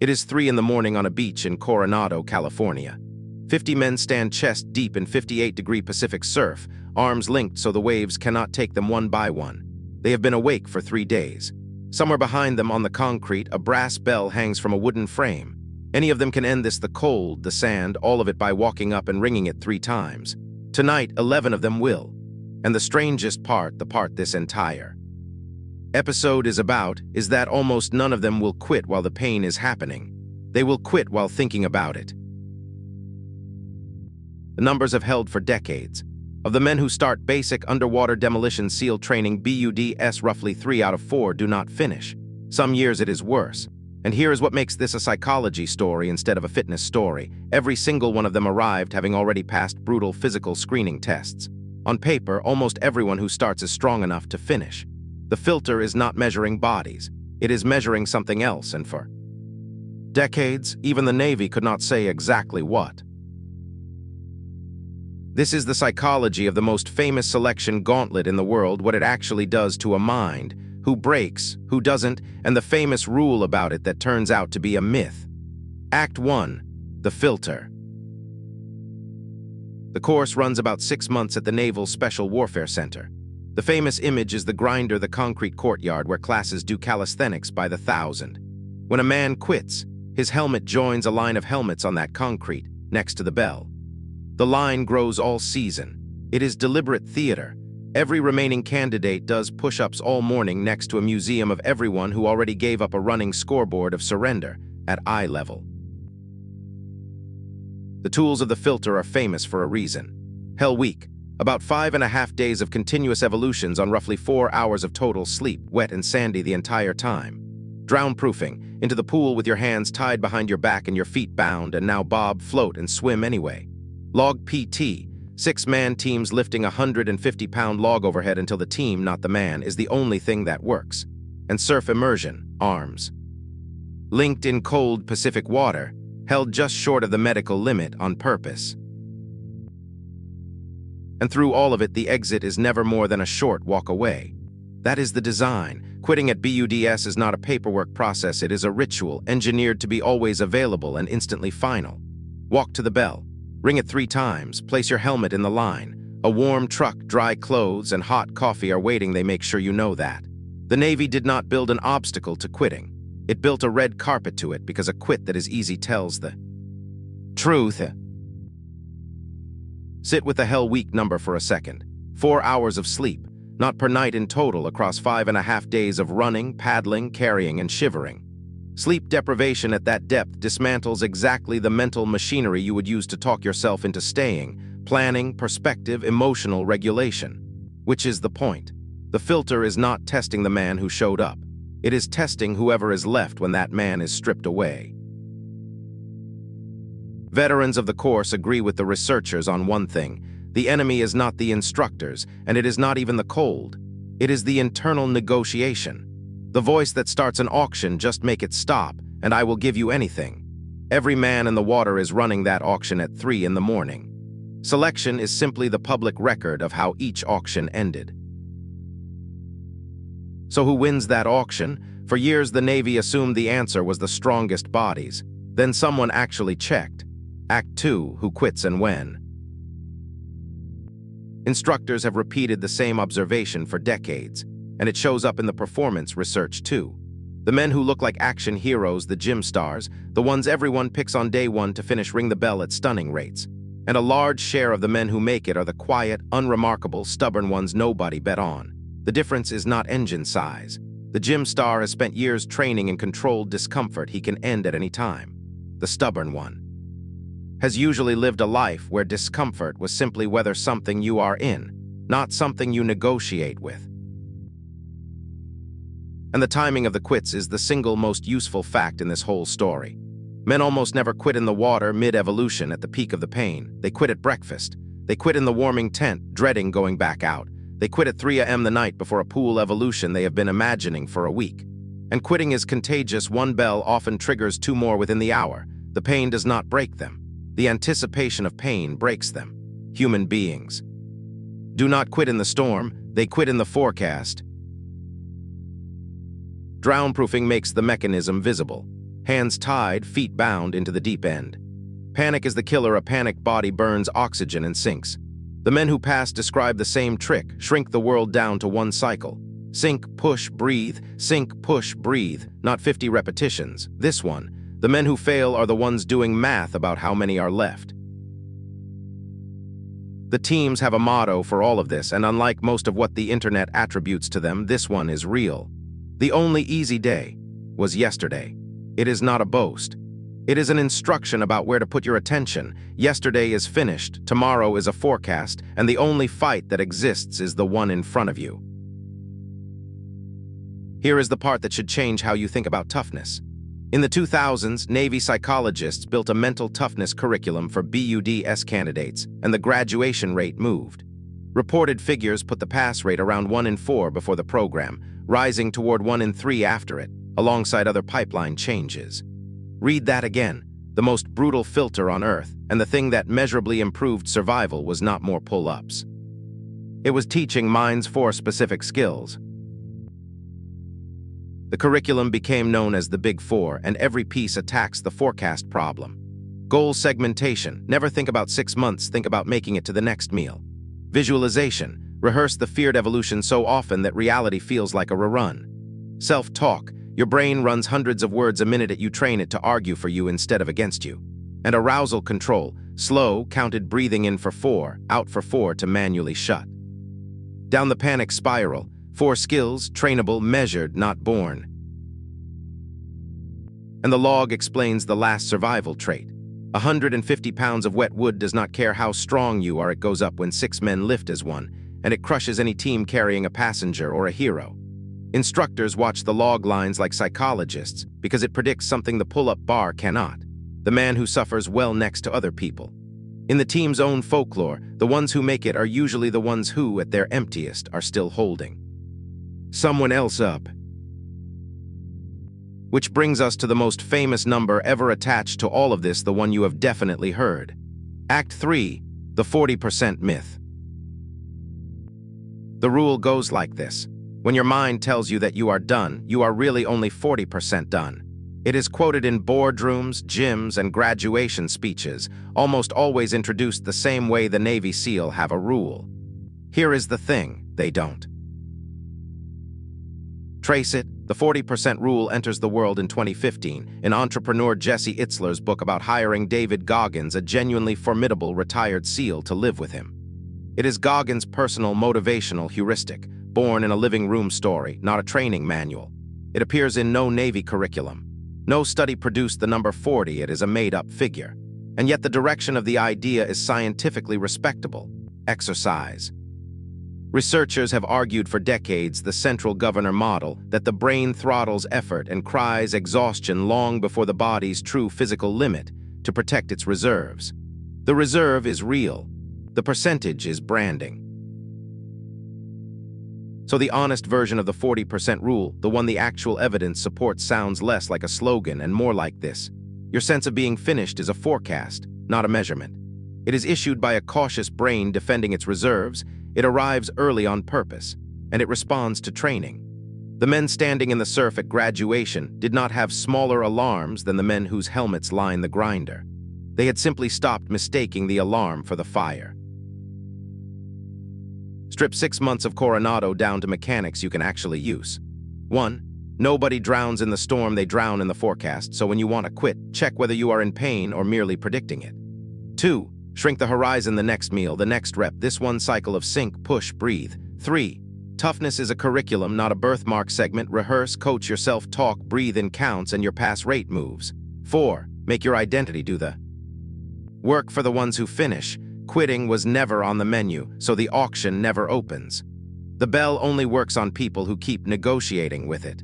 It is 3 in the morning on a beach in Coronado, California. 50 men stand chest deep in 58-degree Pacific surf, arms linked so the waves cannot take them one by one. They have been awake for 3 days. Somewhere behind them on the concrete, a brass bell hangs from a wooden frame. Any of them can end this: the cold, the sand, all of it, by walking up and ringing it 3 times. Tonight, 11 of them will. And the strangest part, the part this entire episode is about, is that almost none of them will quit while the pain is happening. They will quit while thinking about it. The numbers have held for decades. Of the men who start basic underwater demolition SEAL training BUDS, roughly 3 out of 4 do not finish. Some years it is worse. And here is what makes this a psychology story instead of a fitness story. Every single one of them arrived having already passed brutal physical screening tests. On paper, almost everyone who starts is strong enough to finish. The filter is not measuring bodies. It is measuring something else, and for decades, even the Navy could not say exactly what. This is the psychology of the most famous selection gauntlet in the world, what it actually does to a mind, who breaks, who doesn't, and the famous rule about it that turns out to be a myth. Act 1. The filter. The course runs about 6 months at the Naval Special Warfare Center. The famous image is the grinder, the concrete courtyard where classes do calisthenics by the thousand. When a man quits, his helmet joins a line of helmets on that concrete, next to the bell. The line grows all season. It is deliberate theater. Every remaining candidate does push-ups all morning next to a museum of everyone who already gave up a running scoreboard of surrender at eye level. The tools of the filter are famous for a reason. Hell Week, about 5.5 days of continuous evolutions on roughly 4 hours of total sleep, wet and sandy the entire time. Drownproofing, into the pool with your hands tied behind your back and your feet bound, and now bob, float, and swim anyway. Log PT, 6-man teams lifting a 150-pound log overhead until the team, not the man, is the only thing that works. And surf immersion, arms linked in cold Pacific water, held just short of the medical limit on purpose. And through all of it, the exit is never more than a short walk away. That is the design. Quitting at BUDS is not a paperwork process, it is a ritual, engineered to be always available and instantly final. Walk to the bell. Ring it 3 times, place your helmet in the line. A warm truck, dry clothes, and hot coffee are waiting, they make sure you know that. The Navy did not build an obstacle to quitting. It built a red carpet to it, because a quit that is easy tells the truth. Sit with the Hell Week number for a second. 4 hours of sleep, not per night in total, across 5.5 days of running, paddling, carrying, and shivering. Sleep deprivation at that depth dismantles exactly the mental machinery you would use to talk yourself into staying, planning, perspective, emotional regulation. Which is the point. The filter is not testing the man who showed up. It is testing whoever is left when that man is stripped away. Veterans of the course agree with the researchers on one thing. The enemy is not the instructors, and it is not even the cold. It is the internal negotiation. The voice that starts an auction: just make it stop, and I will give you anything. Every man in the water is running that auction at 3 in the morning. Selection is simply the public record of how each auction ended. So who wins that auction? For years the Navy assumed the answer was the strongest bodies. Then someone actually checked. Act 2, who quits and when. Instructors have repeated the same observation for decades, and it shows up in the performance research too. The men who look like action heroes, the gym stars, the ones everyone picks on day 1 to finish, ring the bell at stunning rates. And a large share of the men who make it are the quiet, unremarkable, stubborn ones nobody bet on. The difference is not engine size. The gym star has spent years training in controlled discomfort he can end at any time. The stubborn one has usually lived a life where discomfort was simply whether something you are in, not something you negotiate with. And the timing of the quits is the single most useful fact in this whole story. Men almost never quit in the water mid-evolution at the peak of the pain. They quit at breakfast. They quit in the warming tent, dreading going back out. They quit at 3 a.m. the night before a pool evolution they have been imagining for a week. And quitting is contagious. 1 bell often triggers 2 more within the hour. The pain does not break them. The anticipation of pain breaks them. Human beings do not quit in the storm, they quit in the forecast. Drownproofing makes the mechanism visible. hands tied, feet bound into the deep end. Panic is the killer. A panicked body burns oxygen and sinks. The men who pass describe the same trick, shrink the world down to one cycle. Sink, push, breathe, sink, push, breathe, not 50 repetitions. This one. The men who fail are the ones doing math about how many are left. The teams have a motto for all of this, and unlike most of what the internet attributes to them, this one is real. The only easy day was yesterday. It is not a boast. It is an instruction about where to put your attention. Yesterday is finished, tomorrow is a forecast, and the only fight that exists is the one in front of you. Here is the part that should change how you think about toughness. In the 2000s, Navy psychologists built a mental toughness curriculum for BUD/S candidates, and the graduation rate moved. Reported figures put the pass rate around 1 in 4 before the program, rising toward 1 in 3 after it, alongside other pipeline changes. Read that again. The most brutal filter on Earth, and the thing that measurably improved survival was not more pull-ups. It was teaching minds 4 specific skills. The curriculum became known as the Big Four, and every piece attacks the forecast problem. Goal segmentation. Never think about 6 months, think about making it to the next meal. Visualization. Rehearse the feared evolution so often that reality feels like a rerun. Self-talk. Your brain runs hundreds of words a minute at you, train it to argue for you instead of against you. And arousal control. Slow, counted breathing in for 4, out for 4 to manually shut. Down the panic spiral. 4 skills, trainable, measured, not born. And the log explains the last survival trait. 150 pounds of wet wood does not care how strong you are. It goes up when 6 men lift as one, and it crushes any team carrying a passenger or a hero. Instructors watch the log lines like psychologists because it predicts something the pull-up bar cannot. The man who suffers well next to other people. In the team's own folklore, the ones who make it are usually the ones who, at their emptiest, are still holding someone else up. Which brings us to the most famous number ever attached to all of this, the one you have definitely heard. Act 3, the 40% myth. The rule goes like this. When your mind tells you that you are done, you are really only 40% done. It is quoted in boardrooms, gyms, and graduation speeches, almost always introduced the same way the Navy SEAL have a rule. Here is the thing, they don't. Trace it. The 40% rule enters the world in 2015 in entrepreneur Jesse Itzler's book about hiring David Goggins, a genuinely formidable retired SEAL, to live with him. It is Goggins' personal motivational heuristic, born in a living room story, not a training manual. It appears in no Navy curriculum. No study produced the number 40. It is a made-up figure. And yet the direction of the idea is scientifically respectable. Exercise. Researchers have argued for decades the central governor model, that the brain throttles effort and cries exhaustion long before the body's true physical limit to protect its reserves. The reserve is real. The percentage is branding. So the honest version of the 40% rule, the one the actual evidence supports, sounds less like a slogan and more like this. Your sense of being finished is a forecast, not a measurement. It is issued by a cautious brain defending its reserves. It arrives early on purpose, and it responds to training. The men standing in the surf at graduation did not have smaller alarms than the men whose helmets line the grinder. They had simply stopped mistaking the alarm for the fire. Strip 6 months of Coronado down to mechanics you can actually use. 1. Nobody drowns in the storm, they drown in the forecast, so when you want to quit, check whether you are in pain or merely predicting it. 2. Shrink the horizon, the next meal, the next rep, this one cycle of sink, push, breathe. 3. Toughness is a curriculum, not a birthmark segment. Rehearse, coach yourself, talk, breathe in counts, and your pass rate moves. 4. Make your identity do the work for the ones who finish. Quitting was never on the menu, so the auction never opens. The bell only works on people who keep negotiating with it.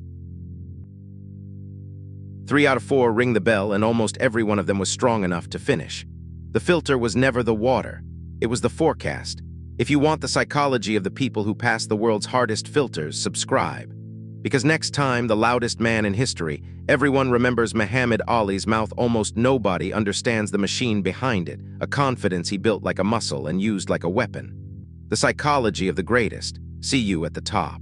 3 out of 4 ring the bell, and almost every one of them was strong enough to finish. The filter was never the water, it was the forecast. If you want the psychology of the people who pass the world's hardest filters, subscribe. Because next time, the loudest man in history, everyone remembers Muhammad Ali's mouth. Almost nobody understands the machine behind it, a confidence he built like a muscle and used like a weapon. The psychology of the greatest. See you at the top.